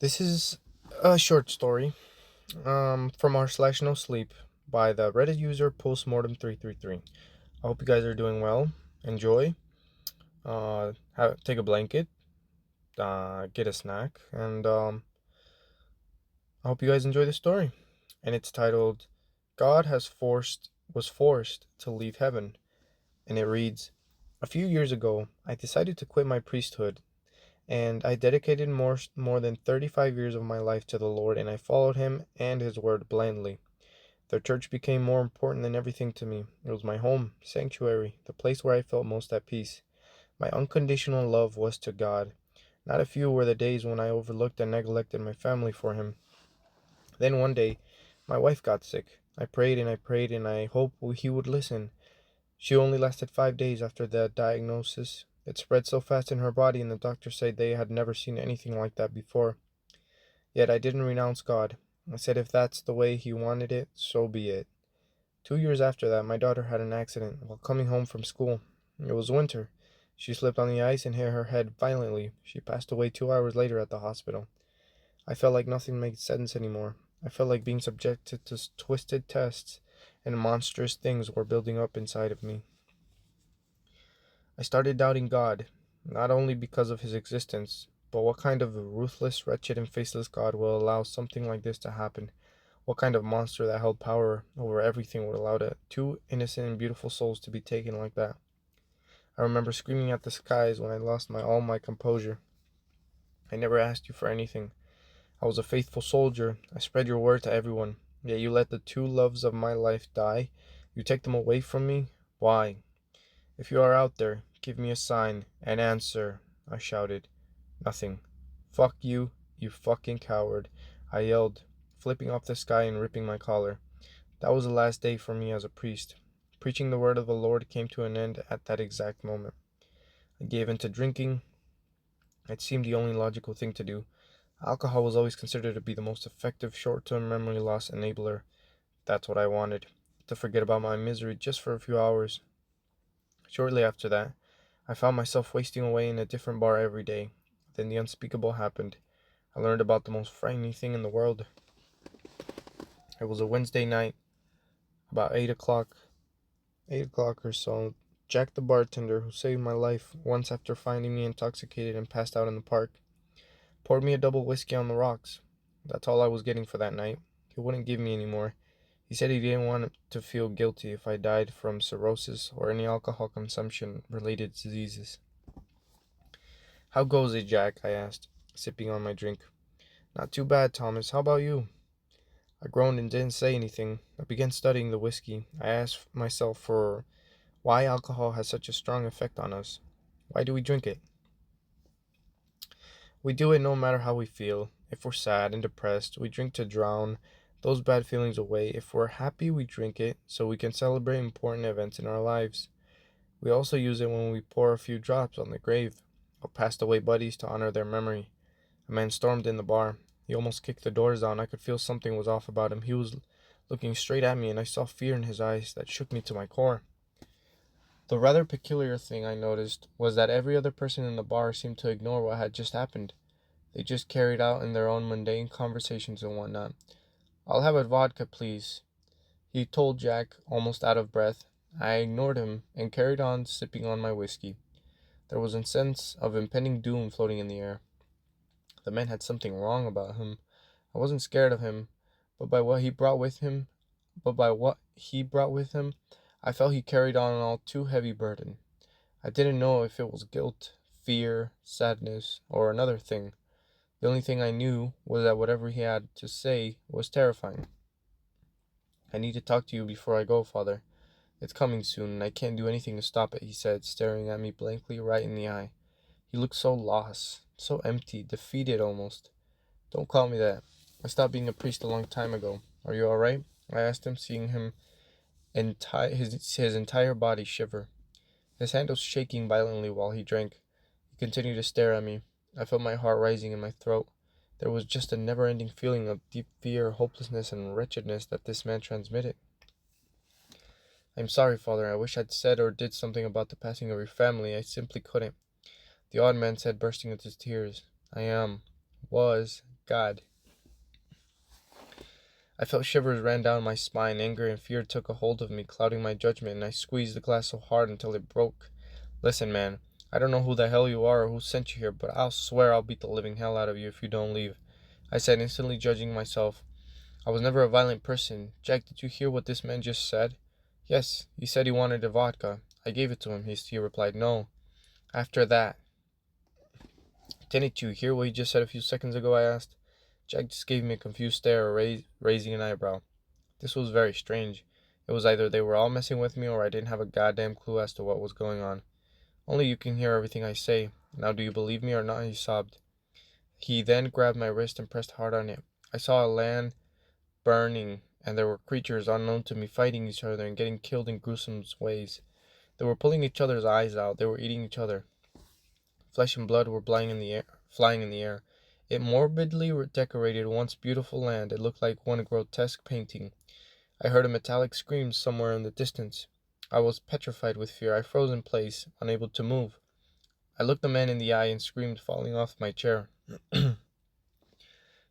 This is a short story from r slash no sleep by the Reddit user postmortem333. I hope you guys are doing well. Enjoy. Take a blanket, get a snack, and I hope you guys enjoy the story. And it's titled God has forced was forced to leave heaven. And it reads, a few years ago, I decided to quit my priesthood and I dedicated more than 35 years of my life to the Lord, and I followed him and his word blindly. The church became more important than everything to me. It was my home, sanctuary, the place where I felt most at peace. My unconditional love was to God. Not a few were the days when I overlooked and neglected my family for him. Then one day, my wife got sick. I prayed, and I hoped he would listen. She only lasted 5 days after the diagnosis. It spread so fast in her body, and the doctors said they had never seen anything like that before. Yet I didn't renounce God. I said if that's the way he wanted it, so be it. 2 years after that, my daughter had an accident while coming home from school. It was winter. She slipped on the ice and hit her head violently. She passed away 2 hours later at the hospital. I felt like nothing made sense anymore. I felt like being subjected to twisted tests, and monstrous things were building up inside of me. I started doubting God, not only because of his existence, but what kind of a ruthless, wretched, and faceless God will allow something like this to happen? What kind of monster that held power over everything would allow two innocent and beautiful souls to be taken like that? I remember screaming at the skies when I lost all my composure. I never asked you for anything. I was a faithful soldier. I spread your word to everyone. Yet you let the two loves of my life die. You take them away from me. Why? If you are out there, give me a sign, an answer, I shouted. Nothing. Fuck you, you fucking coward, I yelled, flipping off the sky and ripping my collar. That was the last day for me as a priest. Preaching the word of the Lord came to an end at that exact moment. I gave in to drinking. It seemed the only logical thing to do. Alcohol was always considered to be the most effective short-term memory loss enabler. That's what I wanted. To forget about my misery just for a few hours. Shortly after that, I found myself wasting away in a different bar every day. Then the unspeakable happened. I learned about the most frightening thing in the world. It was a Wednesday night, about 8 o'clock or so. Jack the bartender, who saved my life once after finding me intoxicated and passed out in the park, poured me a double whiskey on the rocks. That's all I was getting for that night. He wouldn't give me any more. He said he didn't want to feel guilty if I died from cirrhosis or any alcohol consumption related diseases. How goes it, Jack? I asked, sipping on my drink. Not too bad, Thomas. How about you? I groaned and didn't say anything. I began studying the whiskey. I asked myself for why alcohol has such a strong effect on us. Why do we drink it? We do it no matter how we feel. If we're sad and depressed, we drink to drown those bad feelings away. If we're happy, we drink it so we can celebrate important events in our lives. We also use it when we pour a few drops on the grave of passed away buddies to honor their memory. A man stormed in the bar. He almost kicked the doors down. I could feel something was off about him. He was looking straight at me, and I saw fear in his eyes that shook me to my core. The rather peculiar thing I noticed was that every other person in the bar seemed to ignore what had just happened. They just carried out in their own mundane conversations and whatnot. I'll have a vodka, please, he told Jack, almost out of breath. I ignored him and carried on sipping on my whiskey. There was a sense of impending doom floating in the air. The man had something wrong about him. I wasn't scared of him, but by what he brought with him, I felt he carried on an all too heavy burden. I didn't know if it was guilt, fear, sadness, or another thing. The only thing I knew was that whatever he had to say was terrifying. I need to talk to you before I go, Father. It's coming soon, and I can't do anything to stop it, he said, staring at me blankly right in the eye. He looked so lost, so empty, defeated almost. Don't call me that. I stopped being a priest a long time ago. Are you alright? I asked him, seeing his entire body shiver. His hand was shaking violently while he drank. He continued to stare at me. I felt my heart rising in my throat. There was just a never-ending feeling of deep fear, hopelessness, and wretchedness that this man transmitted. I'm sorry, Father. I wish I'd said or did something about the passing of your family. I simply couldn't. The odd man said, bursting into tears. I was God. I felt shivers ran down my spine. Anger and fear took a hold of me, clouding my judgment, and I squeezed the glass so hard until it broke. Listen, man, I don't know who the hell you are or who sent you here, but I'll swear I'll beat the living hell out of you if you don't leave, I said, instantly judging myself. I was never a violent person. Jack, did you hear what this man just said? Yes, he said he wanted a vodka. I gave it to him, he replied. No. After that. Didn't you hear what he just said a few seconds ago, I asked. Jack just gave me a confused stare, raising an eyebrow. This was very strange. It was either they were all messing with me or I didn't have a goddamn clue as to what was going on. Only you can hear everything I say. Now do you believe me or not? He sobbed. He then grabbed my wrist and pressed hard on it. I saw a land burning, and there were creatures unknown to me fighting each other and getting killed in gruesome ways. They were pulling each other's eyes out. They were eating each other. Flesh and blood were flying in the air. It morbidly decorated once beautiful land. It looked like one grotesque painting. I heard a metallic scream somewhere in the distance. I was petrified with fear. I froze in place, unable to move. I looked the man in the eye and screamed, falling off my chair.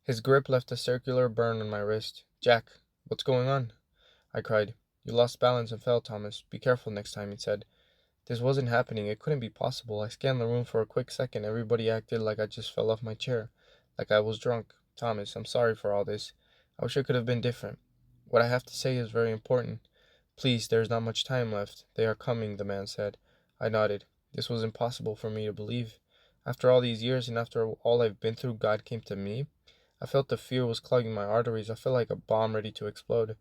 His grip left a circular burn on my wrist. Jack, what's going on? I cried. You lost balance and fell, Thomas. Be careful next time, he said. This wasn't happening. It couldn't be possible. I scanned the room for a quick second. Everybody acted like I just fell off my chair, like I was drunk. Thomas, I'm sorry for all this. I wish it could have been different. What I have to say is very important. Please, there is not much time left. They are coming, the man said. I nodded. This was impossible for me to believe. After all these years and after all I've been through, God came to me. I felt the fear was clogging my arteries. I felt like a bomb ready to explode.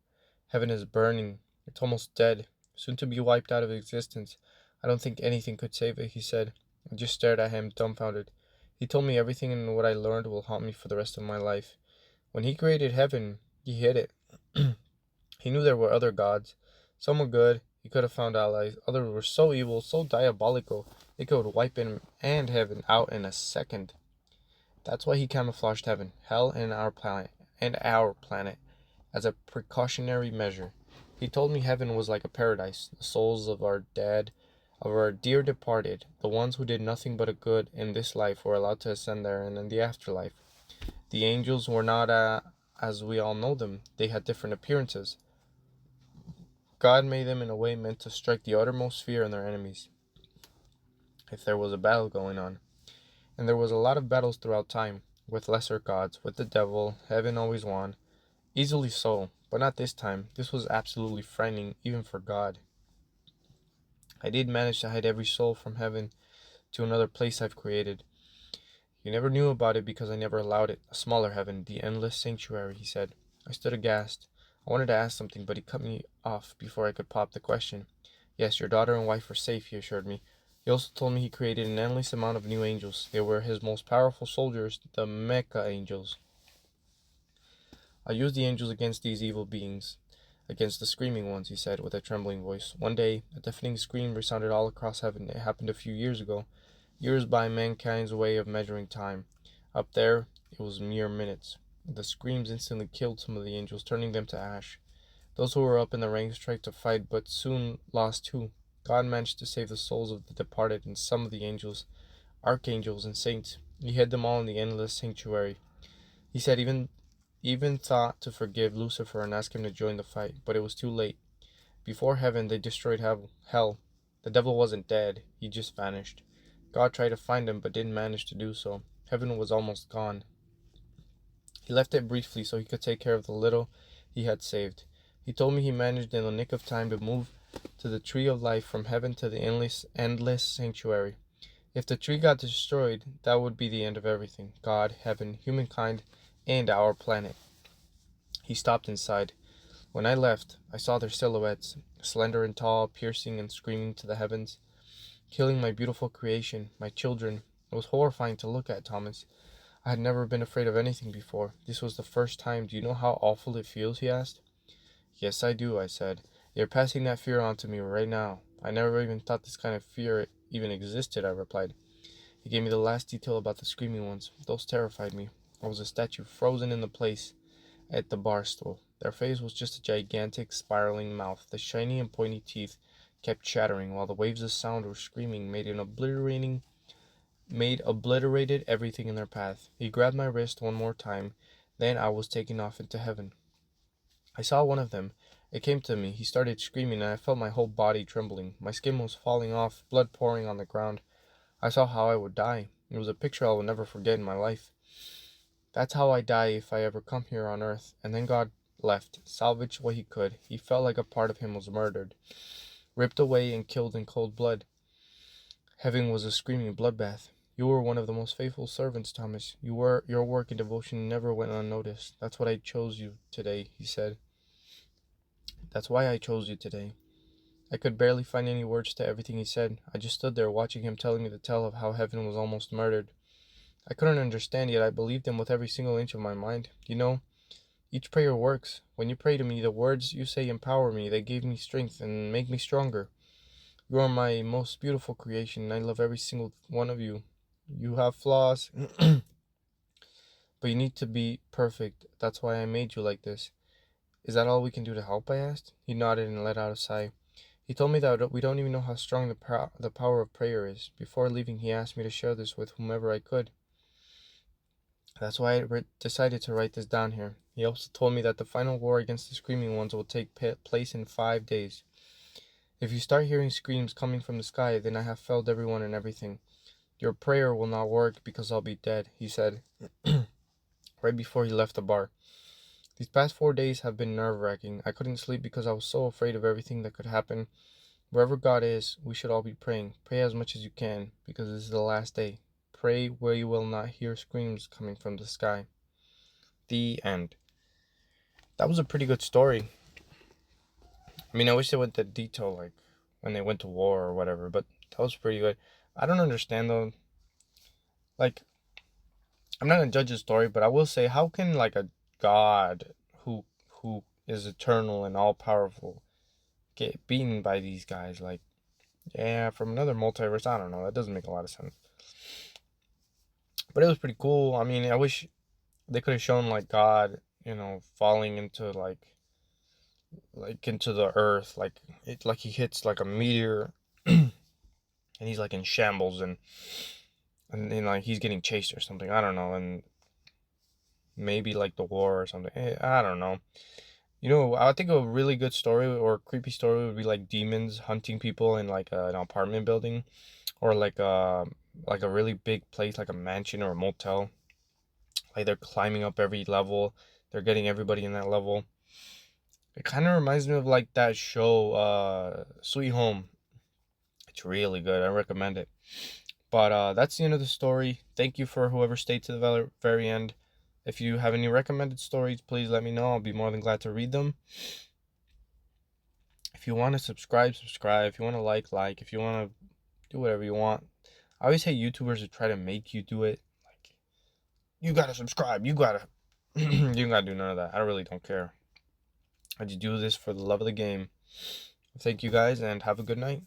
Heaven is burning. It's almost dead, soon to be wiped out of existence. I don't think anything could save it, he said. I just stared at him, dumbfounded. He told me everything, and what I learned will haunt me for the rest of my life. When he created heaven, he hid it. He knew there were other gods. Some were good. He could have found allies. Others were so evil, so diabolical, they could wipe him and heaven out in a second. That's why he camouflaged heaven, hell, and our planet, as a precautionary measure. He told me heaven was like a paradise. The souls of our dead, of our dear departed, the ones who did nothing but a good in this life, were allowed to ascend there and in the afterlife. The angels were not as we all know them. They had different appearances. God made them in a way meant to strike the uttermost fear in their enemies, if there was a battle going on. And there was a lot of battles throughout time, with lesser gods, with the devil. Heaven always won. Easily so, but not this time. This was absolutely frightening, even for God. I did manage to hide every soul from heaven to another place I've created. You never knew about it because I never allowed it. A smaller heaven, the endless sanctuary, he said. I stood aghast. I wanted to ask something, but he cut me off before I could pop the question. Yes, your daughter and wife are safe, he assured me. He also told me he created an endless amount of new angels. They were his most powerful soldiers, the Mecha angels. I used the angels against these evil beings, against the screaming ones, he said with a trembling voice. One day, a deafening scream resounded all across heaven. It happened a few years ago, years by mankind's way of measuring time. Up there, it was mere minutes. The screams instantly killed some of the angels, turning them to ash. Those who were up in the ranks tried to fight, but soon lost too. God managed to save the souls of the departed and some of the angels, archangels, and saints. He hid them all in the endless sanctuary. He said even thought to forgive Lucifer and ask him to join the fight, but it was too late. Before heaven, they destroyed hell. The devil wasn't dead, he just vanished. God tried to find him, but didn't manage to do so. Heaven was almost gone. He left it briefly so he could take care of the little he had saved. He told me he managed in the nick of time to move to the tree of life from heaven to the endless sanctuary. If the tree got destroyed, that would be the end of everything. God, heaven, humankind, and our planet. He stopped inside. When I left, I saw their silhouettes, slender and tall, piercing and screaming to the heavens, killing my beautiful creation, my children. It was horrifying to look at, Thomas. I had never been afraid of anything before. This was the first time. Do you know how awful it feels? He asked. Yes, I do, I said. You're passing that fear on to me right now. I never even thought this kind of fear even existed, I replied. He gave me the last detail about the screaming ones. Those terrified me. I was a statue frozen in the place at the bar stool. Their face was just a gigantic, spiraling mouth. The shiny and pointy teeth kept chattering, while the waves of sound or screaming made an obliterating made obliterated everything in their path. He grabbed my wrist one more time, then I was taken off into heaven. I saw one of them. It came to me. He started screaming, and I felt my whole body trembling. My skin was falling off, blood pouring on the ground. I saw how I would die. It was a picture I will never forget in my life. That's how I die if I ever come here on earth. And then God left, salvaged what he could. He felt like a part of him was murdered, ripped away and killed in cold blood. Heaven was a screaming bloodbath. You were one of the most faithful servants, Thomas. Your work and devotion never went unnoticed. That's what I chose you today, he said. That's why I chose you today. I could barely find any words to everything he said. I just stood there watching him telling me the tale of how heaven was almost murdered. I couldn't understand, yet I believed him with every single inch of my mind. You know, each prayer works. When you pray to me, the words you say empower me. They give me strength and make me stronger. You are my most beautiful creation, and I love every single one of you. You have flaws, but you need to be perfect. That's why I made you like this. Is that all we can do to help? I asked. He nodded and let out a sigh. He told me that we don't even know how strong the power of prayer is. Before leaving, he asked me to share this with whomever I could. That's why I decided to write this down here. He also told me that the final war against the Screaming Ones will take place in 5 days. If you start hearing screams coming from the sky, then I have failed everyone and everything. Your prayer will not work because I'll be dead, he said, right before he left the bar. These past 4 days have been nerve-wracking. I couldn't sleep because I was so afraid of everything that could happen. Wherever God is, we should all be praying. Pray as much as you can, because this is the last day. Pray where you will not hear screams coming from the sky. The end. That was a pretty good story. I mean, I wish they went to detail, like when they went to war or whatever, but that was pretty good. I don't understand though. Like, I'm not gonna judge the story, but I will say, how can like a God who is eternal and all powerful get beaten by these guys? Like, yeah, from another multiverse. I don't know. That doesn't make a lot of sense. But it was pretty cool. I mean, I wish they could have shown like God, falling into like into the earth, like he hits like a meteor, and he's like in shambles, and then like he's getting chased or something. I don't know, and maybe like the war or something. I don't know. I think a really good story or creepy story would be like demons hunting people in like an apartment building, or like a really big place like a mansion or a motel. Like they're climbing up every level, they're getting everybody in that level. It kind of reminds me of like that show, Sweet Home. It's really good. I recommend it. But that's the end of the story. Thank you for whoever stayed to the very end. If you have any recommended stories, please let me know. I'll be more than glad to read them. If you want to subscribe. If you want to like. If you want to do whatever you want. I always hate YouTubers who try to make you do it. Like, you gotta subscribe. You gotta. You gotta do none of that. I really don't care. I just do this for the love of the game. Thank you guys and have a good night.